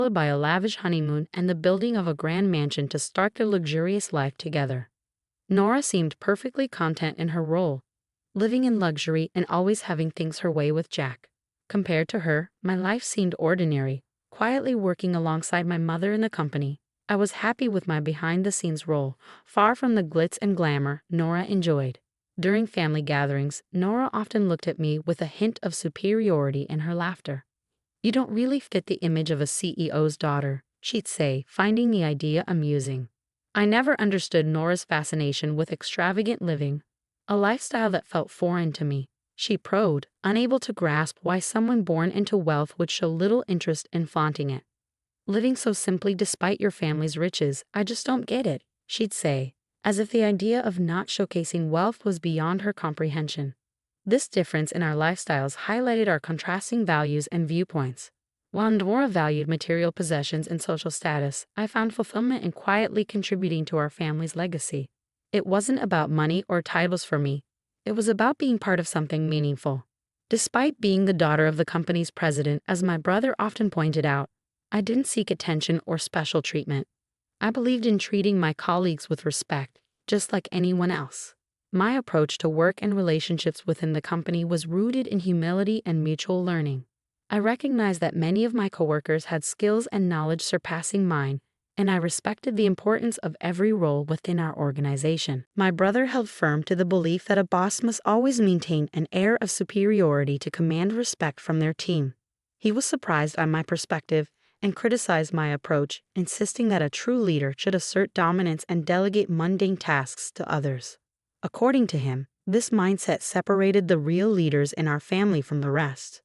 followed by a lavish honeymoon and the building of a grand mansion to start their luxurious life together. Nora seemed perfectly content in her role, living in luxury and always having things her way with Jack. Compared to her, my life seemed ordinary, quietly working alongside my mother in the company. I was happy with my behind-the-scenes role, far from the glitz and glamour Nora enjoyed. During family gatherings, Nora often looked at me with a hint of superiority in her laughter. "You don't really fit the image of a CEO's daughter," she'd say, finding the idea amusing. I never understood Nora's fascination with extravagant living, a lifestyle that felt foreign to me. She probed, unable to grasp why someone born into wealth would show little interest in flaunting it. "Living so simply despite your family's riches, I just don't get it," she'd say, as if the idea of not showcasing wealth was beyond her comprehension. This difference in our lifestyles highlighted our contrasting values and viewpoints. While Nora valued material possessions and social status, I found fulfillment in quietly contributing to our family's legacy. It wasn't about money or titles for me. It was about being part of something meaningful. Despite being the daughter of the company's president, as my brother often pointed out, I didn't seek attention or special treatment. I believed in treating my colleagues with respect, just like anyone else. My approach to work and relationships within the company was rooted in humility and mutual learning. I recognized that many of my coworkers had skills and knowledge surpassing mine, and I respected the importance of every role within our organization. My brother held firm to the belief that a boss must always maintain an air of superiority to command respect from their team. He was surprised by my perspective and criticized my approach, insisting that a true leader should assert dominance and delegate mundane tasks to others. According to him, this mindset separated the real leaders in our family from the rest.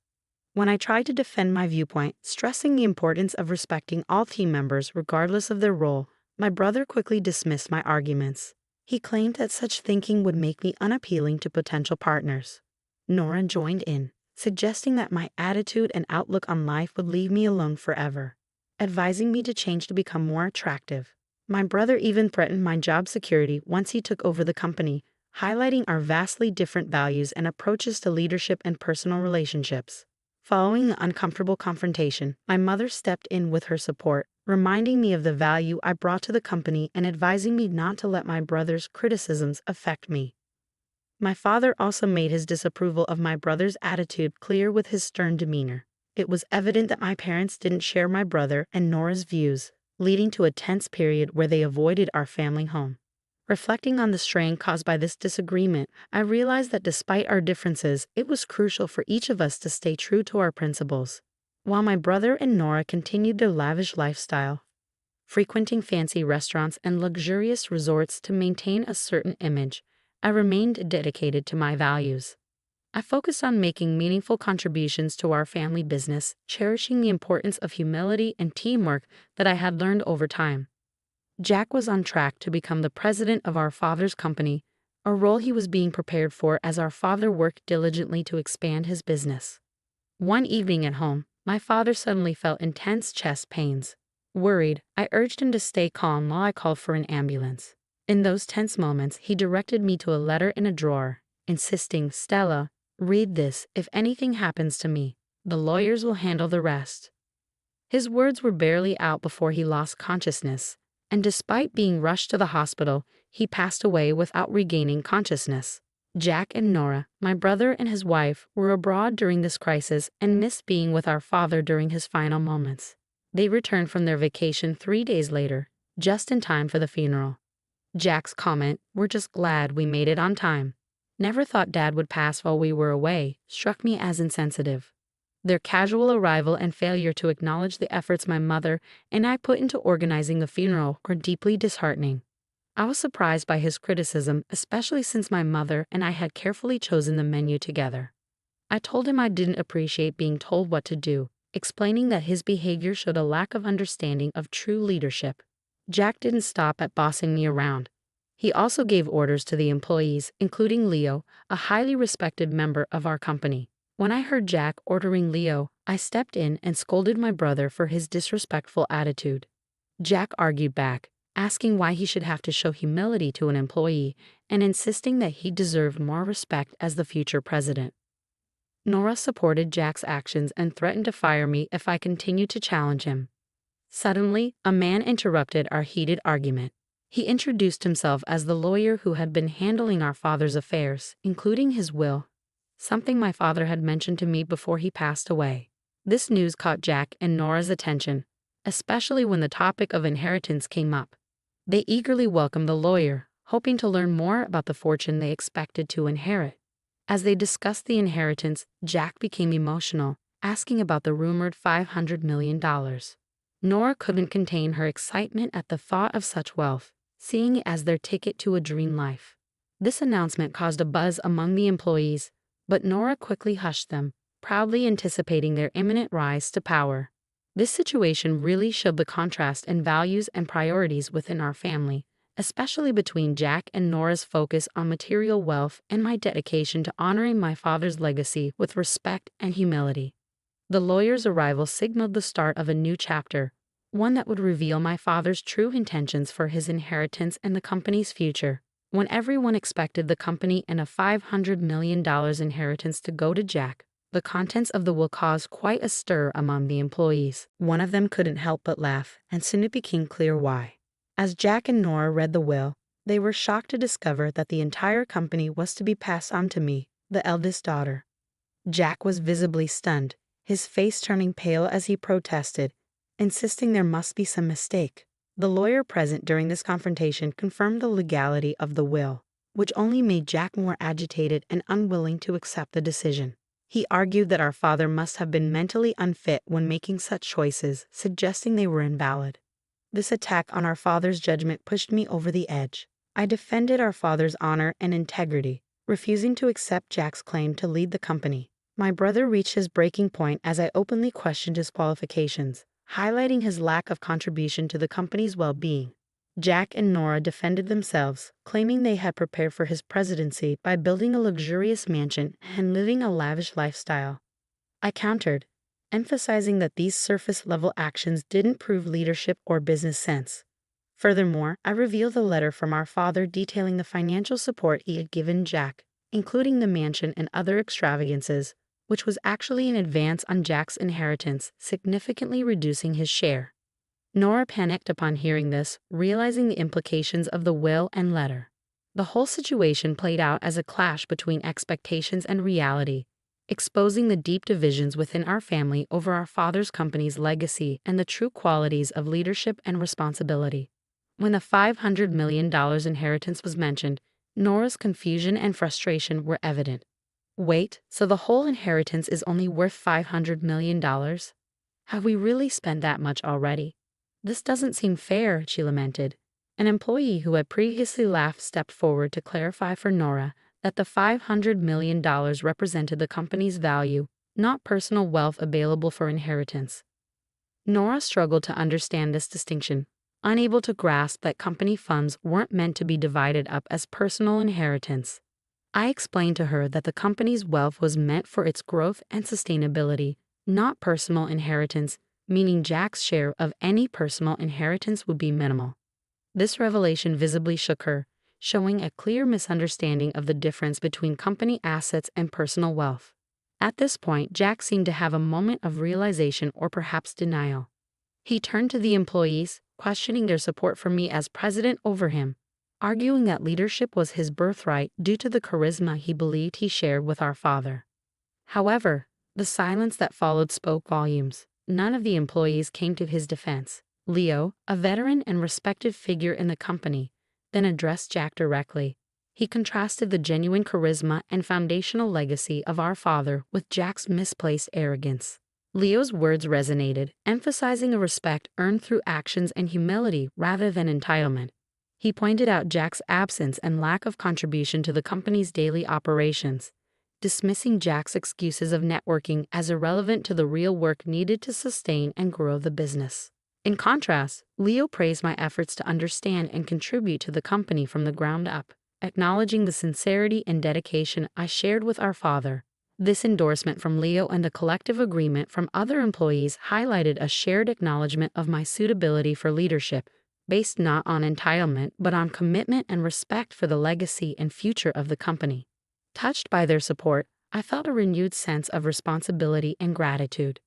When I tried to defend my viewpoint, stressing the importance of respecting all team members regardless of their role, my brother quickly dismissed my arguments. He claimed that such thinking would make me unappealing to potential partners. Nora joined in, suggesting that my attitude and outlook on life would leave me alone forever, advising me to change to become more attractive. My brother even threatened my job security once he took over the company, highlighting our vastly different values and approaches to leadership and personal relationships. Following the uncomfortable confrontation, my mother stepped in with her support, reminding me of the value I brought to the company and advising me not to let my brother's criticisms affect me. My father also made his disapproval of my brother's attitude clear with his stern demeanor. It was evident that my parents didn't share my brother and Nora's views, leading to a tense period where they avoided our family home. Reflecting on the strain caused by this disagreement, I realized that despite our differences, it was crucial for each of us to stay true to our principles. While my brother and Nora continued their lavish lifestyle, frequenting fancy restaurants and luxurious resorts to maintain a certain image, I remained dedicated to my values. I focused on making meaningful contributions to our family business, cherishing the importance of humility and teamwork that I had learned over time. Jack was on track to become the president of our father's company, a role he was being prepared for as our father worked diligently to expand his business. One evening at home, my father suddenly felt intense chest pains. Worried, I urged him to stay calm while I called for an ambulance. In those tense moments, he directed me to a letter in a drawer, insisting, "Stella, read this. If anything happens to me, the lawyers will handle the rest." His words were barely out before he lost consciousness, and despite being rushed to the hospital, he passed away without regaining consciousness. Jack and Nora, my brother and his wife, were abroad during this crisis and missed being with our father during his final moments. They returned from their vacation 3 days later, just in time for the funeral. Jack's comment, "We're just glad we made it on time. Never thought Dad would pass while we were away," struck me as insensitive. Their casual arrival and failure to acknowledge the efforts my mother and I put into organizing the funeral were deeply disheartening. I was surprised by his criticism, especially since my mother and I had carefully chosen the menu together. I told him I didn't appreciate being told what to do, explaining that his behavior showed a lack of understanding of true leadership. Jack didn't stop at bossing me around. He also gave orders to the employees, including Leo, a highly respected member of our company. When I heard Jack ordering Leo, I stepped in and scolded my brother for his disrespectful attitude. Jack argued back, asking why he should have to show humility to an employee and insisting that he deserved more respect as the future president. Nora supported Jack's actions and threatened to fire me if I continued to challenge him. Suddenly, a man interrupted our heated argument. He introduced himself as the lawyer who had been handling our father's affairs, including his will, something my father had mentioned to me before he passed away. This news caught Jack and Nora's attention, especially when the topic of inheritance came up. They eagerly welcomed the lawyer, hoping to learn more about the fortune they expected to inherit. As they discussed the inheritance, Jack became emotional, asking about the rumored $500 million. Nora couldn't contain her excitement at the thought of such wealth, seeing it as their ticket to a dream life. This announcement caused a buzz among the employees, but Nora quickly hushed them, proudly anticipating their imminent rise to power. This situation really showed the contrast in values and priorities within our family, especially between Jack and Nora's focus on material wealth and my dedication to honoring my father's legacy with respect and humility. The lawyer's arrival signaled the start of a new chapter, one that would reveal my father's true intentions for his inheritance and the company's future. When everyone expected the company and a $500 million inheritance to go to Jack, the contents of the will caused quite a stir among the employees. One of them couldn't help but laugh, and soon it became clear why. As Jack and Nora read the will, they were shocked to discover that the entire company was to be passed on to me, the eldest daughter. Jack was visibly stunned, his face turning pale as he protested, insisting there must be some mistake. The lawyer present during this confrontation confirmed the legality of the will, which only made Jack more agitated and unwilling to accept the decision. He argued that our father must have been mentally unfit when making such choices, suggesting they were invalid. This attack on our father's judgment pushed me over the edge. I defended our father's honor and integrity, refusing to accept Jack's claim to lead the company. My brother reached his breaking point as I openly questioned his qualifications, highlighting his lack of contribution to the company's well-being. Jack and Nora defended themselves, claiming they had prepared for his presidency by building a luxurious mansion and living a lavish lifestyle. I countered, emphasizing that these surface-level actions didn't prove leadership or business sense. Furthermore, I revealed the letter from our father detailing the financial support he had given Jack, including the mansion and other extravagances, which was actually an advance on Jack's inheritance, significantly reducing his share. Nora panicked upon hearing this, realizing the implications of the will and letter. The whole situation played out as a clash between expectations and reality, exposing the deep divisions within our family over our father's company's legacy and the true qualities of leadership and responsibility. When the $500 million inheritance was mentioned, Nora's confusion and frustration were evident. Wait, so the whole inheritance is only worth $500 million? Have we really spent that much already? This doesn't seem fair, she lamented. An employee who had previously laughed stepped forward to clarify for Nora that the $500 million represented the company's value, not personal wealth available for inheritance. Nora struggled to understand this distinction, unable to grasp that company funds weren't meant to be divided up as personal inheritance. I explained to her that the company's wealth was meant for its growth and sustainability, not personal inheritance, meaning Jack's share of any personal inheritance would be minimal. This revelation visibly shook her, showing a clear misunderstanding of the difference between company assets and personal wealth. At this point, Jack seemed to have a moment of realization or perhaps denial. He turned to the employees, questioning their support for me as president over him, arguing that leadership was his birthright due to the charisma he believed he shared with our father. However, the silence that followed spoke volumes. None of the employees came to his defense. Leo, a veteran and respected figure in the company, then addressed Jack directly. He contrasted the genuine charisma and foundational legacy of our father with Jack's misplaced arrogance. Leo's words resonated, emphasizing a respect earned through actions and humility rather than entitlement. He pointed out Jack's absence and lack of contribution to the company's daily operations, dismissing Jack's excuses of networking as irrelevant to the real work needed to sustain and grow the business. In contrast, Leo praised my efforts to understand and contribute to the company from the ground up, acknowledging the sincerity and dedication I shared with our father. This endorsement from Leo and a collective agreement from other employees highlighted a shared acknowledgement of my suitability for leadership, based not on entitlement but on commitment and respect for the legacy and future of the company. Touched by their support, I felt a renewed sense of responsibility and gratitude.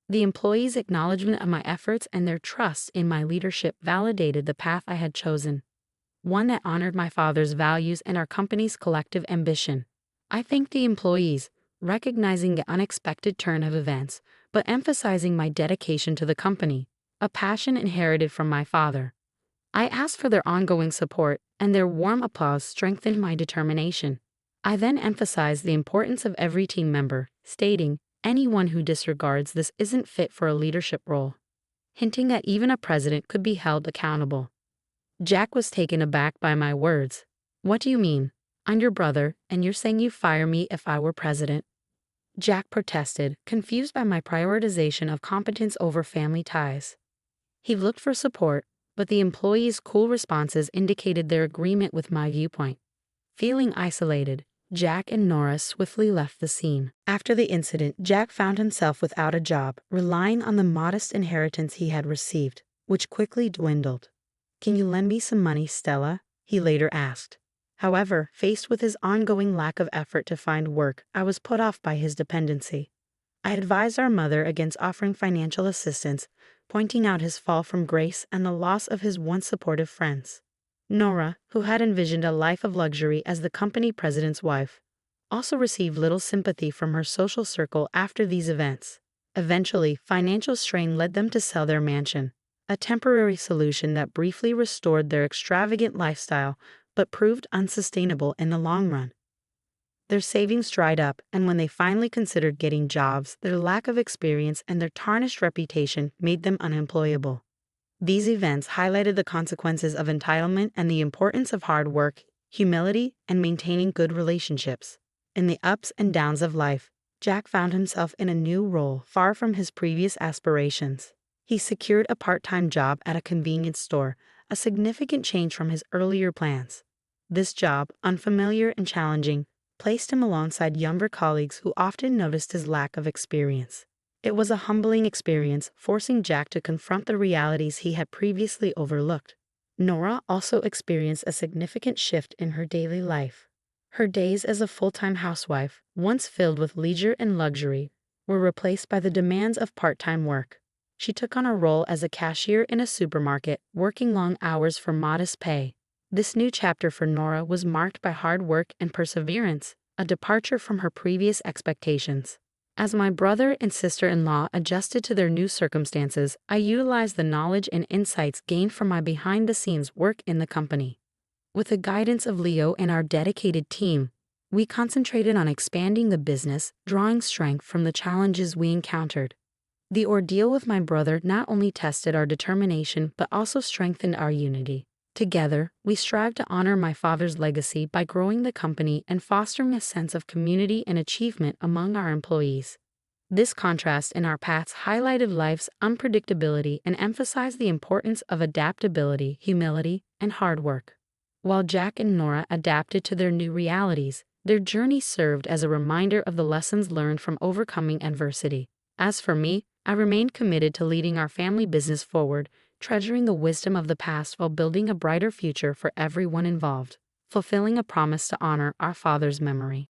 The employees' acknowledgement of my efforts and their trust in my leadership validated the path I had chosen, one that honored my father's values and our company's collective ambition. I thanked the employees, recognizing the unexpected turn of events, but emphasizing my dedication to the company, a passion inherited from my father. I asked for their ongoing support, and their warm applause strengthened my determination. I then emphasized the importance of every team member, stating, "Anyone who disregards this isn't fit for a leadership role," hinting that even a president could be held accountable. Jack was taken aback by my words. "What do you mean? I'm your brother, and you're saying you'd fire me if I were president?" Jack protested, confused by my prioritization of competence over family ties. He looked for support, but the employees' cool responses indicated their agreement with my viewpoint. Feeling isolated, Jack and Nora swiftly left the scene. After the incident, Jack found himself without a job, relying on the modest inheritance he had received, which quickly dwindled. "Can you lend me some money, Stella?" he later asked. However, faced with his ongoing lack of effort to find work, I was put off by his dependency. I advised our mother against offering financial assistance, pointing out his fall from grace and the loss of his once supportive friends. Nora, who had envisioned a life of luxury as the company president's wife, also received little sympathy from her social circle after these events. Eventually, financial strain led them to sell their mansion, a temporary solution that briefly restored their extravagant lifestyle but proved unsustainable in the long run. Their savings dried up, and when they finally considered getting jobs, their lack of experience and their tarnished reputation made them unemployable. These events highlighted the consequences of entitlement and the importance of hard work, humility, and maintaining good relationships. In the ups and downs of life, Jack found himself in a new role far from his previous aspirations. He secured a part-time job at a convenience store, a significant change from his earlier plans. This job, unfamiliar and challenging, placed him alongside younger colleagues who often noticed his lack of experience. It was a humbling experience, forcing Jack to confront the realities he had previously overlooked. Nora also experienced a significant shift in her daily life. Her days as a full-time housewife, once filled with leisure and luxury, were replaced by the demands of part-time work. She took on a role as a cashier in a supermarket, working long hours for modest pay. This new chapter for Nora was marked by hard work and perseverance, a departure from her previous expectations. As my brother and sister-in-law adjusted to their new circumstances, I utilized the knowledge and insights gained from my behind-the-scenes work in the company. With the guidance of Leo and our dedicated team, we concentrated on expanding the business, drawing strength from the challenges we encountered. The ordeal with my brother not only tested our determination but also strengthened our unity. Together, we strive to honor my father's legacy by growing the company and fostering a sense of community and achievement among our employees. This contrast in our paths highlighted life's unpredictability and emphasized the importance of adaptability, humility, and hard work. While Jack and Nora adapted to their new realities, their journey served as a reminder of the lessons learned from overcoming adversity. As for me, I remained committed to leading our family business forward, treasuring the wisdom of the past while building a brighter future for everyone involved, fulfilling a promise to honor our father's memory.